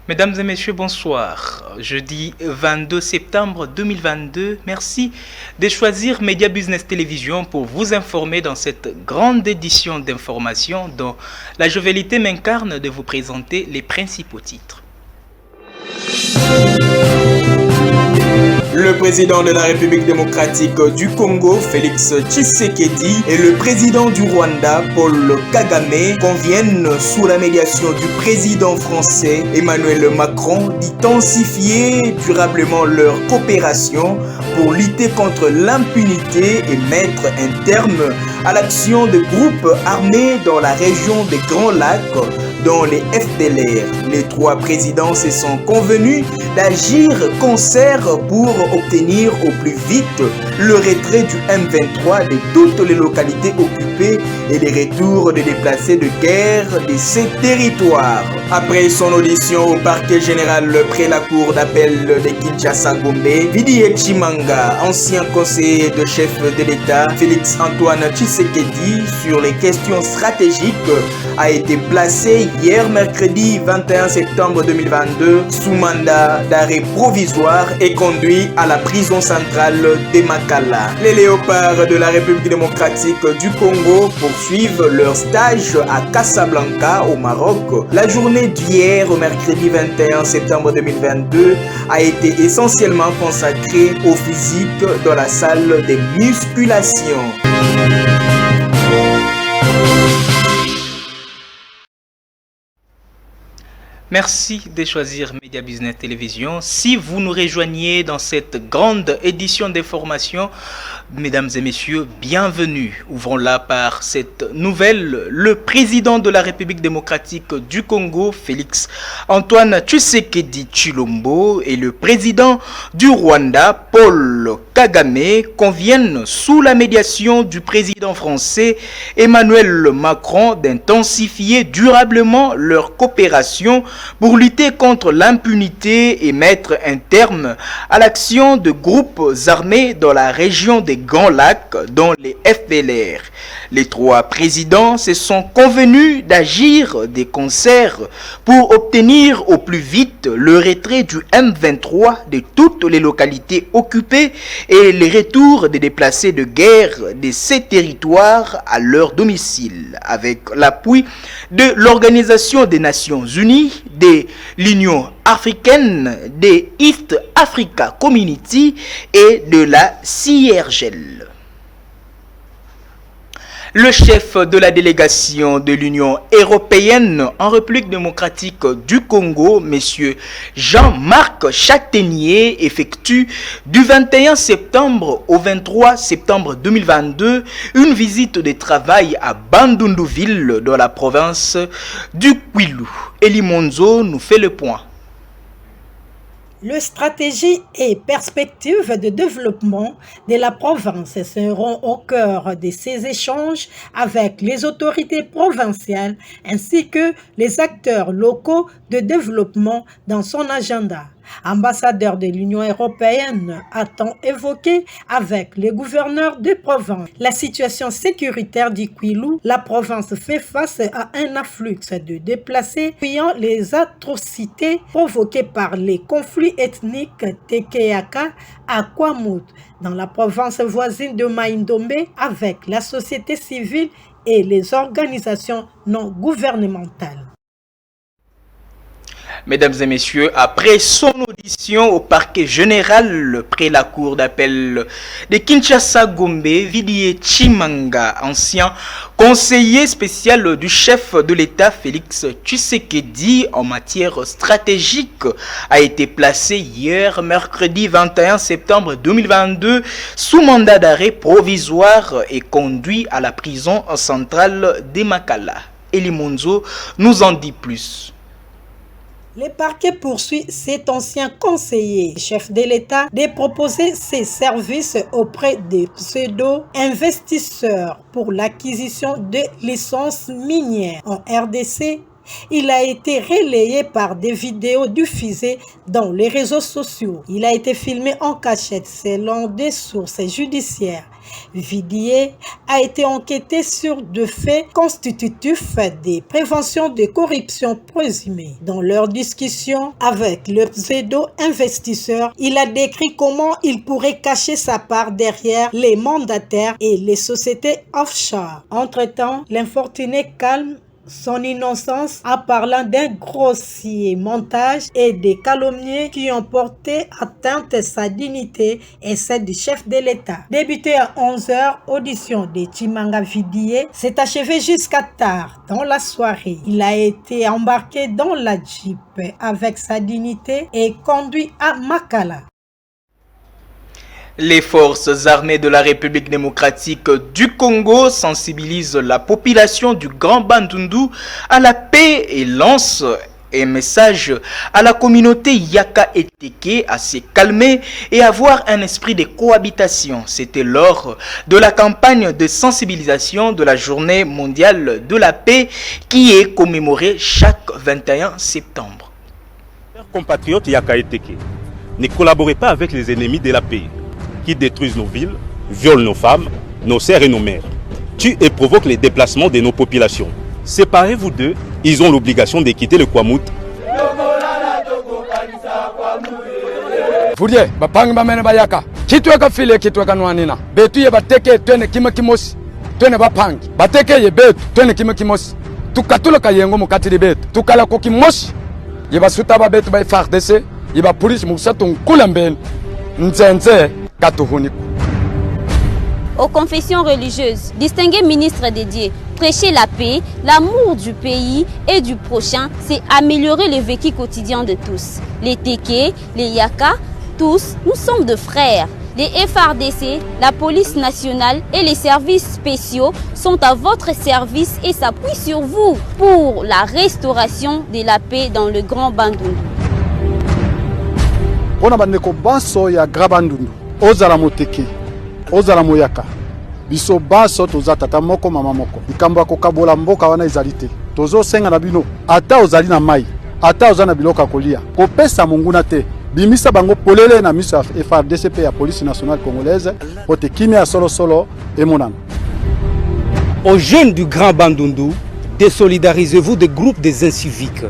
Mesdames et messieurs, bonsoir. Jeudi 22 septembre 2022, merci de choisir Media Business Télévision pour vous informer dans cette grande édition d'information dont la jovialité m'incarne de vous présenter les principaux titres. Le président de la République démocratique du Congo, Félix Tshisekedi, et le président du Rwanda, Paul Kagame, conviennent, sous la médiation du président français Emmanuel Macron, d'intensifier durablement leur coopération pour lutter contre l'impunité et mettre un terme à l'action de groupes armés dans la région des Grands Lacs, dont les FDLR. Les trois présidents se sont convenus d'agir concert pour obtenir au plus vite le retrait du M23 de toutes les localités occupées et les retours des déplacés de guerre de ces territoires. Après son audition au parquet général près la cour d'appel de Kinshasa-Gombe, Vidiye Chimanga, ancien conseiller de chef de l'État, Félix-Antoine Tshisekedi, sur les questions stratégiques, a été placé hier mercredi 21 septembre 2022 sous mandat d'arrêt provisoire et conduit à la prison centrale de Makala. Les léopards de la République démocratique du Congo poursuivent leur stage à Casablanca au Maroc. La journée d'hier au mercredi 21 septembre 2022 a été essentiellement consacrée au physique dans la salle de musculation. Merci de choisir Media Business Télévision. Si vous nous rejoignez dans cette grande édition d'information, mesdames et messieurs, bienvenue. Ouvrons-la par cette nouvelle. Le président de la République démocratique du Congo, Félix Antoine Tshisekedi Tshilombo, et le président du Rwanda, Paul Kagame, conviennent, sous la médiation du président français Emmanuel Macron, d'intensifier durablement leur coopération pour lutter contre l'impunité et mettre un terme à l'action de groupes armés dans la région des Grands Lacs, dont les FDLR. Les trois présidents se sont convenus d'agir de concert pour obtenir au plus vite le retrait du M23 de toutes les localités occupées et le retour des déplacés de guerre de ces territoires à leur domicile, avec l'appui de l'Organisation des Nations Unies, de l'Union africaine, des East Africa Community et de la CIRGL. Le chef de la délégation de l'Union européenne en République démocratique du Congo, M. Jean-Marc Châtaignier, effectue du 21 septembre au 23 septembre 2022 une visite de travail à Bandundu-Ville dans la province du Kwilu. Elie Monzo nous fait le point. Les stratégies et perspectives de développement de la province seront au cœur de ces échanges avec les autorités provinciales ainsi que les acteurs locaux de développement dans son agenda. Ambassadeur de l'Union européenne a tant évoqué avec les gouverneurs de province la situation sécuritaire du Kwilu. La province fait face à un afflux de déplacés fuyant les atrocités provoquées par les conflits ethniques Tekeyaka à Kwamut dans la province voisine de Mai-Ndombe avec la société civile et les organisations non gouvernementales. Mesdames et messieurs, après son audition au parquet général près la cour d'appel de Kinshasa-Gombe, Vidiye Chimanga, ancien conseiller spécial du chef de l'État Félix Tshisekedi en matière stratégique, a été placé hier, mercredi 21 septembre 2022, sous mandat d'arrêt provisoire et conduit à la prison centrale de Makala. Elie Monzo nous en dit plus. Le parquet poursuit cet ancien conseiller, chef de l'État, de proposer ses services auprès des pseudo-investisseurs pour l'acquisition de licences minières en RDC Il a été relayé par des vidéos diffusées dans les réseaux sociaux. Il a été filmé en cachette selon des sources judiciaires. Vidier a été enquêté sur deux faits constitutifs des préventions de corruption présumées. Dans leur discussion avec le pseudo-investisseur, il a décrit comment il pourrait cacher sa part derrière les mandataires et les sociétés offshore. Entre-temps, l'infortuné calme son innocence en parlant d'un grossier montage et des calomnies qui ont porté atteinte à sa dignité et celle du chef de l'État. Débuté à 11h, audition de Chimanga Vidier s'est achevée jusqu'à tard dans la soirée. Il a été embarqué dans la Jeep avec sa dignité et conduit à Makala. Les forces armées de la République démocratique du Congo sensibilisent la population du Grand Bandundu à la paix et lancent un message à la communauté Yaka et Teke à se calmer et avoir un esprit de cohabitation. C'était lors de la campagne de sensibilisation de la Journée mondiale de la paix qui est commémorée chaque 21 septembre. Chers compatriotes Yaka et Teke, ne collaborez pas avec les ennemis de la paix qui détruisent nos villes, violent nos femmes, nos sœurs et nos mères, tuent et provoquent les déplacements de nos populations. Séparez-vous d'eux, ils ont l'obligation de quitter le Kwamut. Fudie, bapangi bamene bayaka. Kitweka file kitweka nwanina. Betu ye bateke twene kima kimosi. Twene bapangi. Bateke ye betu twene kima kimosi. Tukatula kayengo mukatili betu. Tukala ko kimosi. Ye basuta ba betu ba FARDC, ye ba police musatu nkula mbele. Nzenze katuhuni. Aux confessions religieuses, distingués ministres dédiés, prêcher la paix, l'amour du pays et du prochain, c'est améliorer le vécu quotidien de tous. Les Teke, les Yaka, tous, nous sommes de frères. Les FARDC, la police nationale et les services spéciaux sont à votre service et s'appuient sur vous pour la restauration de la paix dans le Grand Bandundu. On a bandeko baso ya Grand Bandundu, ozala moteke, ozala moyaka. Biso baso toza tata moko mama moko. Likambo kokabola mboka wana ezali te. Tozo senga na bino, ata ozali na mai, ata ozana biloka kolia. Kopesa monguna te. Bimisa bango polele na miso FARDC ya police nationale congolaise, pote kimia solo solo et monana. Aux jeunes du Grand Bandundu, désolidarisez-vous des groupes des inciviques.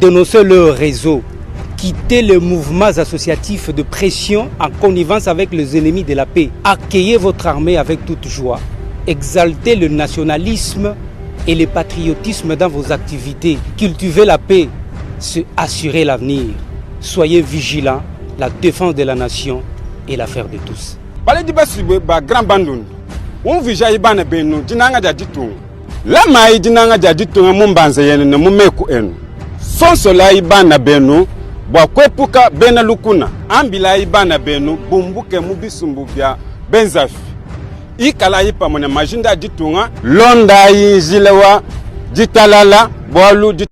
Dénoncez leur réseau. Quittez les mouvements associatifs de pression en connivence avec les ennemis de la paix. Accueillez votre armée avec toute joie. Exaltez le nationalisme et le patriotisme dans vos activités. Cultivez la paix, se assurer l'avenir. Soyez vigilants, la défense de la nation est l'affaire de tous. Grand Bandundu. On vija ibana benu dinanga jaditu. Lama idinanga jaditu mumbanza yene na mumeku enu. Sonsola ibana benu. Bwakwepuka bena lukuna ambila ibana benu bumbuke mubisumbubya benzafi ikala ipa mona majinda ditunga londa yizilewa ditalala bwalu.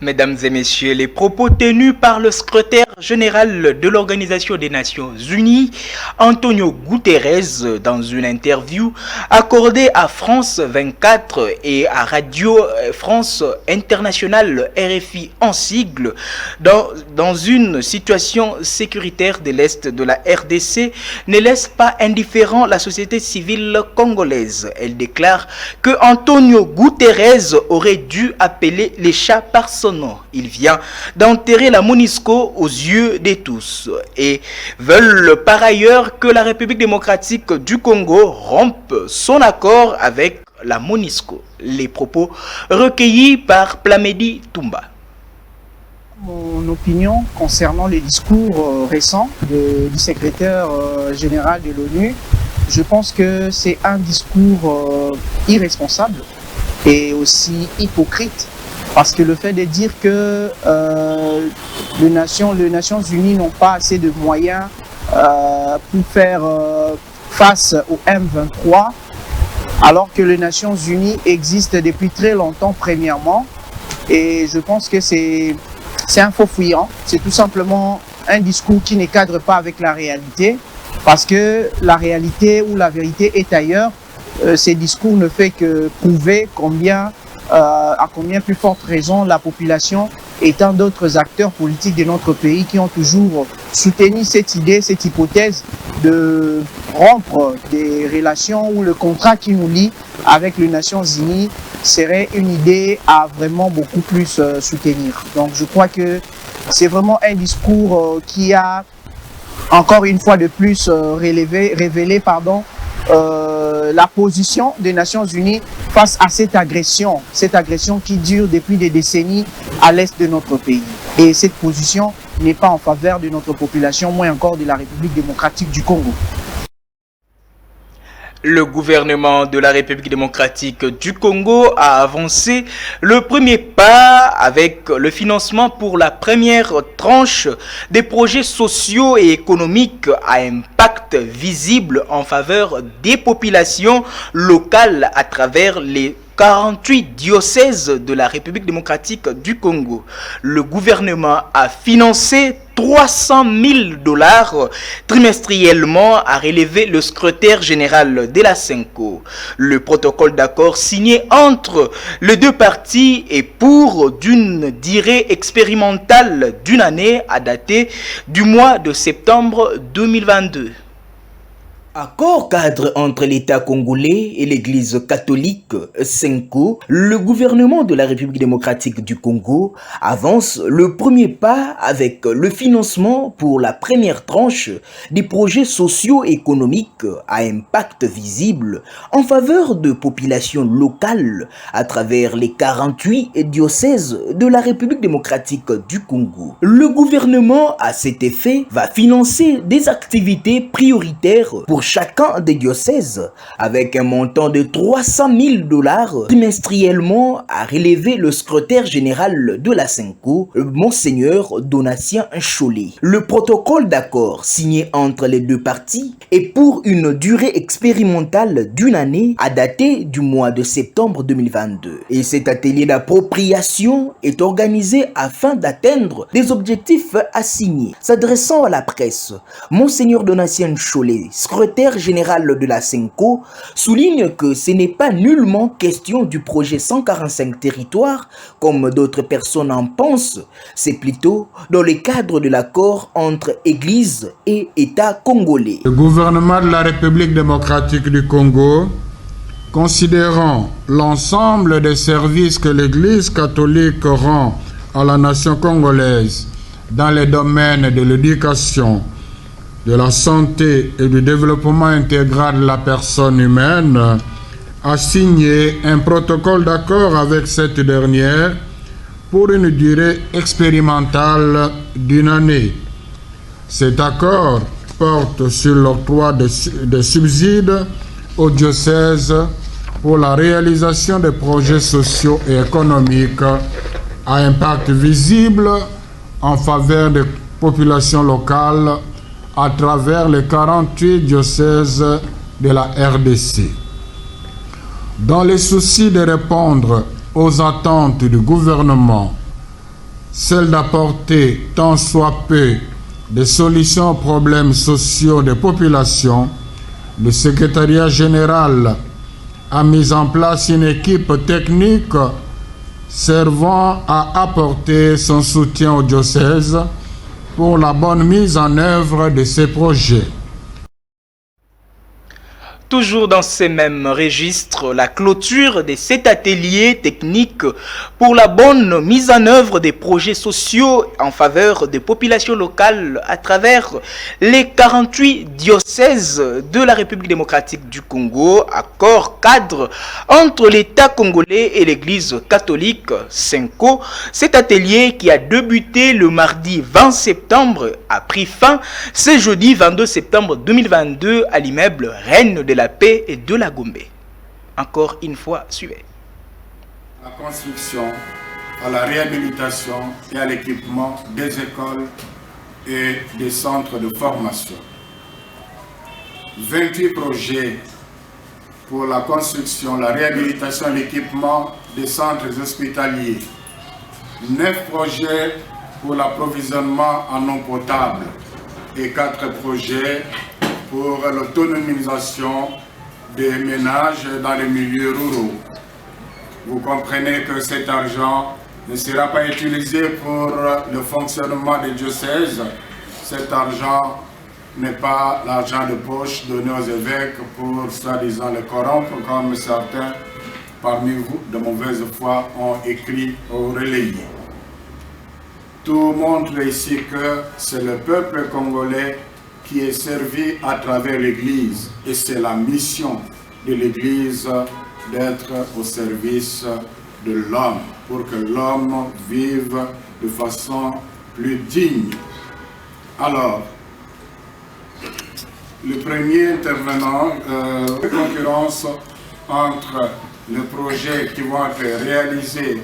Mesdames et messieurs, les propos tenus par le secrétaire général de l'Organisation des Nations Unies, Antonio Guterres, dans une interview accordée à France 24 et à Radio France Internationale RFI en sigle, dans une situation sécuritaire de l'Est de la RDC, ne laisse pas indifférent la société civile congolaise. Elle déclare que Antonio Guterres aurait dû appeler les chats par son nom. Il vient d'enterrer la MONUSCO aux yeux de tous et veulent par ailleurs que la République démocratique du Congo rompe son accord avec la MONUSCO. Les propos recueillis par Plamedi Toumba. Mon opinion concernant les discours récents du secrétaire général de l'ONU, je pense que c'est un discours irresponsable et aussi hypocrite. Parce que le fait de dire que les Nations Unies n'ont pas assez de moyens pour faire face au M23, alors que les Nations Unies existent depuis très longtemps premièrement, et je pense que c'est un faux fuyant, c'est tout simplement un discours qui ne cadre pas avec la réalité, parce que la réalité ou la vérité est ailleurs. Ces discours ne fait que prouver combien à combien plus forte raison la population et tant d'autres acteurs politiques de notre pays qui ont toujours soutenu cette idée, cette hypothèse de rompre des relations ou le contrat qui nous lie avec les Nations Unies serait une idée à vraiment beaucoup plus soutenir. Donc je crois que c'est vraiment un discours qui a encore une fois de plus révélé la position des Nations Unies face à cette agression qui dure depuis des décennies à l'est de notre pays. Et cette position n'est pas en faveur de notre population, moins encore de la République démocratique du Congo. Le gouvernement de la République démocratique du Congo a avancé le premier pas avec le financement pour la première tranche des projets sociaux et économiques à impact visible en faveur des populations locales à travers les 48 diocèses de la République démocratique du Congo. Le gouvernement a financé 300 000 $ trimestriellement, a relevé le secrétaire général de la CENCO. Le protocole d'accord signé entre les deux parties est pour d'une durée expérimentale d'une année à dater du mois de septembre 2022. Accord cadre entre l'État congolais et l'Église catholique CENCO, le gouvernement de la République démocratique du Congo avance le premier pas avec le financement pour la première tranche des projets socio-économiques à impact visible en faveur de populations locales à travers les 48 diocèses de la République démocratique du Congo. Le gouvernement, à cet effet, va financer des activités prioritaires pour chacun des diocèses avec un montant de 300 000 $ trimestriellement, a relevé le secrétaire général de la CENCO, Monseigneur Donatien Cholet. Le protocole d'accord signé entre les deux parties est pour une durée expérimentale d'une année à dater du mois de septembre 2022. Et cet atelier d'appropriation est organisé afin d'atteindre des objectifs assignés. S'adressant à la presse, Monseigneur Donatien Cholet, secrétaire général de la CENCO, souligne que ce n'est pas nullement question du projet 145 territoires comme d'autres personnes en pensent, c'est plutôt dans le cadre de l'accord entre Église et État congolais. Le gouvernement de la République démocratique du Congo, considérant l'ensemble des services que l'Église catholique rend à la nation congolaise dans les domaines de l'éducation, de la santé et du développement intégral de la personne humaine, a signé un protocole d'accord avec cette dernière pour une durée expérimentale d'une année. Cet accord porte sur l'octroi de subsides aux diocèses pour la réalisation des projets sociaux et économiques à impact visible en faveur des populations locales à travers les 48 diocèses de la RDC. Dans le souci de répondre aux attentes du gouvernement, celle d'apporter tant soit peu des solutions aux problèmes sociaux des populations, le secrétariat général a mis en place une équipe technique servant à apporter son soutien aux diocèses pour la bonne mise en œuvre de ces projets. Toujours dans ces mêmes registres, la clôture de cet atelier technique pour la bonne mise en œuvre des projets sociaux en faveur des populations locales à travers les 48 diocèses de la République démocratique du Congo, accord cadre entre l'État congolais et l'Église catholique CENCO. Cet atelier qui a débuté le mardi 20 septembre a pris fin ce jeudi 22 septembre 2022 à l'immeuble Reine de la Paix et de la Gombe. Encore une fois, suivez. La construction, à la réhabilitation et à l'équipement des écoles et des centres de formation. 28 projets pour la construction, la réhabilitation et l'équipement des centres hospitaliers. 9 projets pour l'approvisionnement en eau potable et 4 projets pour l'autonomisation des ménages dans les milieux ruraux. vous comprenez que cet argent ne sera pas utilisé pour le fonctionnement des diocèses. Cet argent n'est pas l'argent de poche donné aux évêques pour, soi-disant, le corrompre, comme certains parmi vous de mauvaise foi ont écrit ou relayé. Tout montre ici que c'est le peuple congolais qui est servi à travers l'Église, et c'est la mission de l'Église d'être au service de l'homme, pour que l'homme vive de façon plus digne. Alors, le premier intervenant, la concurrence entre les projets qui vont être réalisés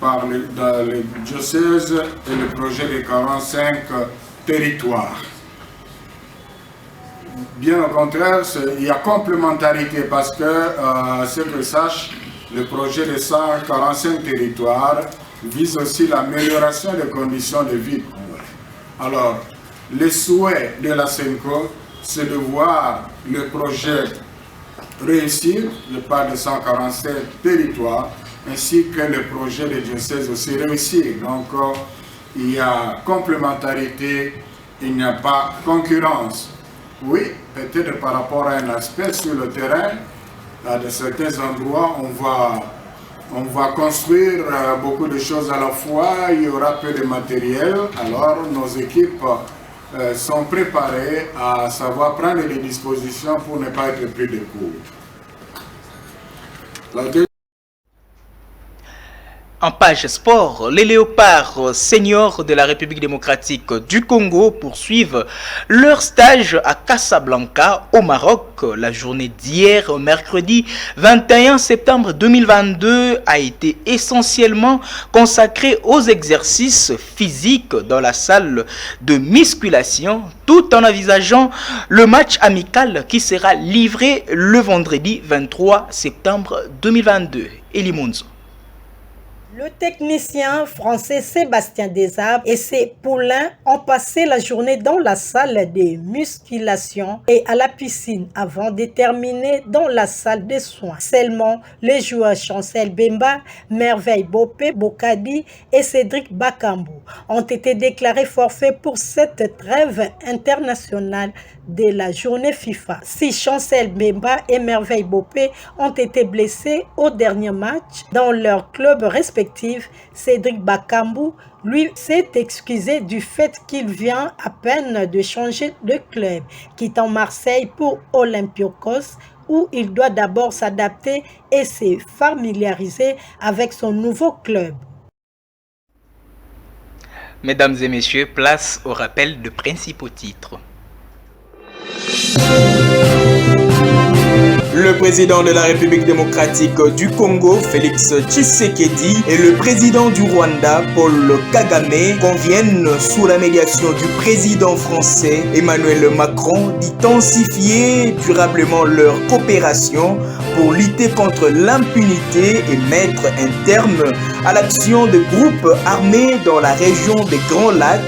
par dans le diocèse et le projet des 45 territoires. Bien au contraire, il y a complémentarité parce que, ce que sache, le projet des 145 territoires vise aussi l'amélioration des conditions de vie. Alors, le souhait de la SENCO, c'est de voir le projet réussir, le pas de 147 territoires, ainsi que le projet de diocèse aussi réussir. Donc, il y a complémentarité, il n'y a pas concurrence. Oui, peut-être par rapport à un aspect sur le terrain, à de certains endroits, on va construire beaucoup de choses à la fois, il y aura peu de matériel, alors nos équipes sont préparées à savoir prendre des dispositions pour ne pas être pris de court. En page sport, les léopards seniors de la République démocratique du Congo poursuivent leur stage à Casablanca au Maroc. La journée d'hier, mercredi 21 septembre 2022, a été essentiellement consacrée aux exercices physiques dans la salle de musculation, tout en envisageant le match amical qui sera livré le vendredi 23 septembre 2022. Elie Monzo. Le technicien français Sébastien Desarbres et ses poulains ont passé la journée dans la salle de musculation et à la piscine avant de terminer dans la salle de soins. Seulement, les joueurs Chancel Bemba, Merveille Bopé Bokadi et Cédric Bakambu ont été déclarés forfaits pour cette trêve internationale de la journée FIFA. Si Chancel Bemba et Merveille Bopé ont été blessés au dernier match dans leur club respectif, Cédric Bakambu, lui, s'est excusé du fait qu'il vient à peine de changer de club, quittant Marseille pour Olympiakos, où il doit d'abord s'adapter et se familiariser avec son nouveau club. Mesdames et messieurs, place au rappel de principaux titres. Le président de la République démocratique du Congo, Félix Tshisekedi, et le président du Rwanda, Paul Kagame, conviennent, sous la médiation du président français Emmanuel Macron, d'intensifier durablement leur coopération pour lutter contre l'impunité et mettre un terme à l'action de groupes armés dans la région des Grands Lacs,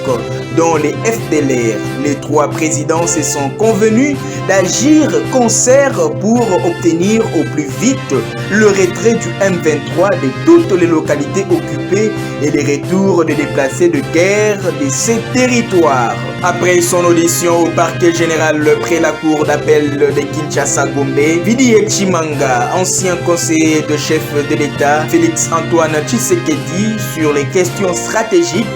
dont les FDLR. Les trois présidents se sont convenus d'agir concert pour obtenir au plus vite le retrait du M23 de toutes les localités occupées et le retour des déplacés de guerre de ces territoires. Après son audition au parquet général près la cour d'appel de Kinshasa-Gombe, Vidi Chimanga, ancien conseiller de chef de l'État, Félix Antoine Tshisekedi, sur les questions stratégiques,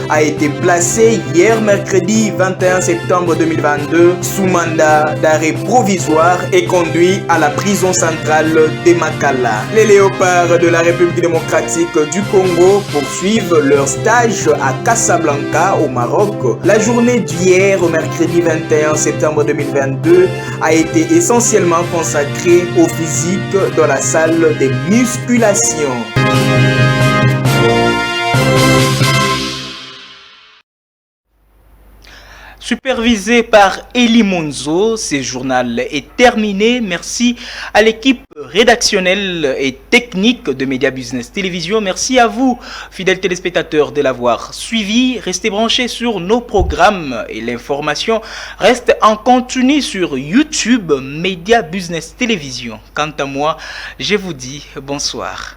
a été placé hier mercredi 21 septembre 2022 sous mandat d'arrêt provisoire et conduit à la prison centrale de Makala. Les léopards de la République démocratique du Congo poursuivent leur stage à Casablanca au Maroc. La journée d'hier au mercredi 21 septembre 2022 a été essentiellement consacrée au physique dans la salle de musculation. Supervisé par Elie Monzo, ce journal est terminé. Merci à l'équipe rédactionnelle et technique de Média Business Télévision. Merci à vous, fidèles téléspectateurs, de l'avoir suivi. Restez branchés sur nos programmes et l'information reste en continu sur YouTube Média Business Télévision. Quant à moi, je vous dis bonsoir.